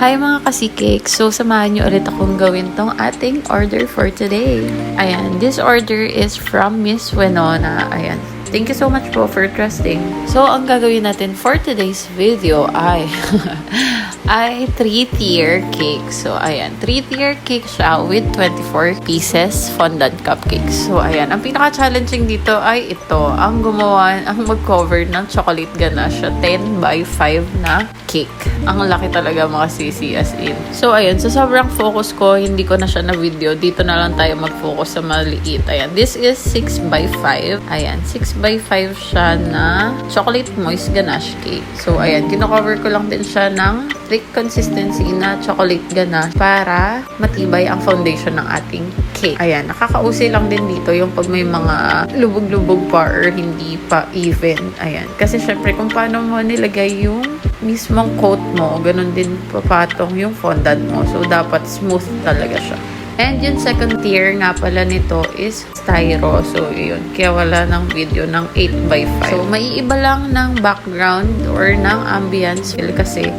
Hi mga kasikik! So, samahan niyo ulit akong gawin tong ating order for today. Ayan, this order is from Miss Winona. Ayan. Thank you so much po for trusting. So, ang gagawin natin for today's video ay ay 3-tier cake. So, ayan. 3-tier cake siya with 24 pieces fondant cupcakes. So, ayan. Ang pinaka-challenging dito ay ito. Ang gumawa, ang mag-cover ng chocolate ganache. 10 by 5 na cake. Ang laki talaga mga sisi as in. So, ayan. Sa sobrang focus ko, hindi ko na siya na video. Dito na lang tayo mag-focus sa maliit. Ayan. This is 6 by 5. Ayan. 6 by 5 siya na chocolate moist ganache cake. So, ayan. Kino-cover ko lang din siya ng thick consistency na chocolate ganache para matibay ang foundation ng ating cake. Ayan. Nakakausi lang din dito yung pag may mga lubog-lubog pa or hindi pa even. Ayan. Kasi syempre kung paano mo nilagay yung mismong coat mo, ganun din papatong yung fondant mo. So, dapat smooth talaga siya. And yung second tier nga pala nito is styro. So, yun. Kaya wala ng video ng 8x5. So, maiiba lang ng background or ng ambience kasi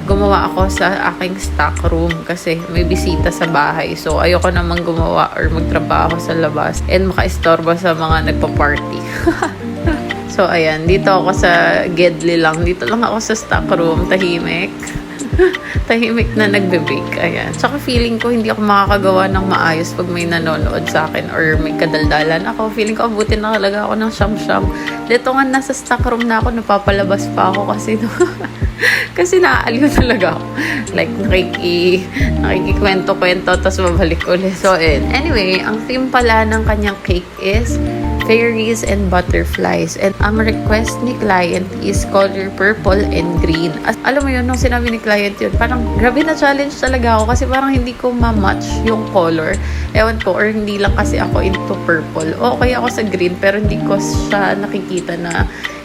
gumawa ako sa aking stock room kasi may bisita sa bahay. So, ayoko namang gumawa or magtrabaho sa labas and makaistorbo sa mga nagpa-party. So, ayan. Dito ako sa Gedli lang. Dito lang ako sa stock room. Tahimik. Tahimik na nagbe-bake. Ayan. Tsaka feeling ko hindi ako makakagawa ng maayos pag may nanonood sa akin or may kadaldalan ako. Feeling ko abutin na talaga ako ng siyam-siyam. Dito nga nasa stock room na ako, napapalabas pa ako kasi kasi naaaliw talaga ako. Like, nakikikwento-kwento tapos babalik ulit. So, anyway, ang theme pala ng kanyang cake is fairies and butterflies. And ang request ni client is color purple and green. Alam mo yun, nung sinabi ni client yun, parang grabe na challenge talaga ako kasi parang hindi ko ma-match yung color. Ewan ko, or hindi lang kasi ako into purple. O kaya ako sa green, pero hindi ko siya nakikita na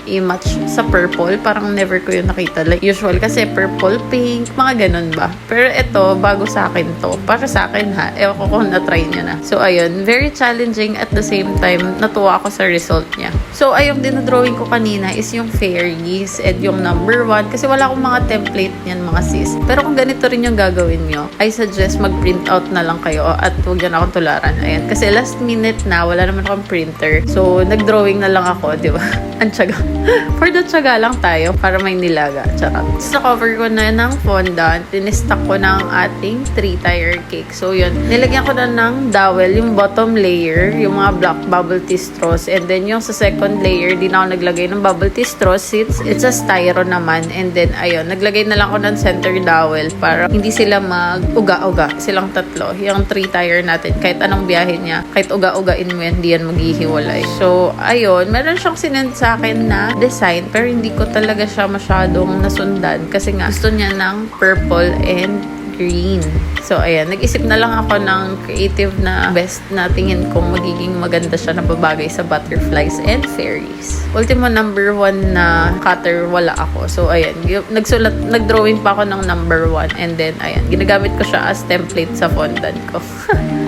i-match sa purple. Parang never ko yun nakita. Like usual kasi purple, pink, mga ganun ba. Pero ito, bago sa akin to. Para sa akin ha. Ewan ko kung na-try niya na. So, ayun. Very challenging at the same time, natuwa ako sa result niya. So, ayun, dinodrawing ko kanina is yung fairies and yung number 1. Kasi wala akong mga template niyan, mga sis. Pero kung ganito rin yung gagawin nyo, I suggest mag-print out na lang kayo at huwag yan akong tularan. Ayan. Kasi last minute na, wala naman akong printer. So, nag-drawing na lang ako, di ba? Ang tiyaga. For the tiyaga lang tayo para may nilaga. Charot. Sa cover ko na ng fondant, tinistock ko ng ating 3-tier cake. So, yun. Nilagyan ko na ng dowel, yung bottom layer, yung mga black bubble tea straws. And then, yung sa second layer, di na ako naglagay ng bubble tea straws since it's a styro naman. And then, ayun, naglagay na lang ako ng center dowel para hindi sila mag-uga-uga. Silang tatlo. Yung 3-tier natin, kahit anong biyahe niya, kahit uga-ugain mo yan, hindi yan maghihiwalay. So, ayun, meron siyang sinend sa akin na design pero hindi ko talaga siya masyadong nasundan kasi nga gusto niya ng purple and green. So, ayan. Nag-isip na lang ako ng creative na best na tingin kong magiging maganda siya na babagay sa butterflies and fairies. Ultimo number 1 na cutter, wala ako. So, ayan. Nag-drawing pa ako ng number 1 and then, ayan. Ginagamit ko siya as template sa fondant ko.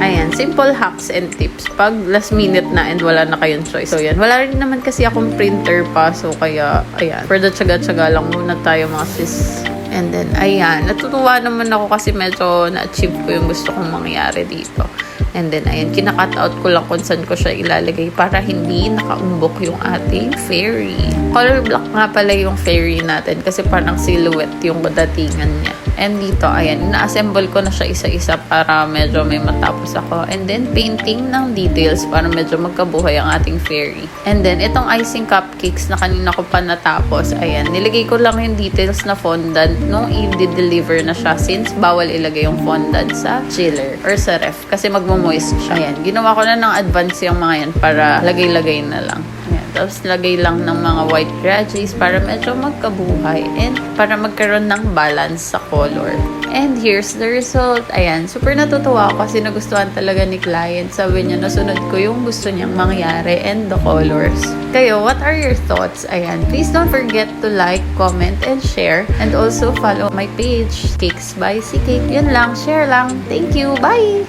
Ayan. Simple hacks and tips. Pag last minute na and wala na kayong choice. So, ayan. Wala rin naman kasi akong printer pa. So, kaya, ayan. For the tsaga-tsaga lang muna tayo mga sis. And then, ayan, natutuwa naman ako kasi medyo na-achieve ko yung gusto kong mangyari dito. And then, ayan, kinakat out ko lang kung saan ko siya ilalagay para hindi nakaumbok yung ating fairy. Color black nga pala yung fairy natin kasi parang silhouette yung datingan niya. And dito, ayan, ina-assemble ko na siya isa-isa para medyo may matapos ako. And then, painting ng details para medyo magkabuhay ang ating fairy. And then, itong icing cupcakes na kanina ko pa natapos, ayan, nilagay ko lang yung details na fondant nung i-deliver na siya since bawal ilagay yung fondant sa chiller or sa ref kasi magmo-moist siya. Ayan, ginawa ko na ng advance yung mga yan para lagay-lagay na lang. Ayan, tapos lagay lang ng mga white graduates para medyo magkabuhay and para magkaroon ng balance sa color. And here's the result. Ayan, super natutuwa ako kasi nagustuhan talaga ni client. Sabi niya, nasunod ko yung gusto niyang mangyari and the colors. Kayo, what are your thoughts? Ayan, please don't forget to like, comment, and share. And also follow my page, Cakes by C Cake. Yun lang, share lang. Thank you. Bye!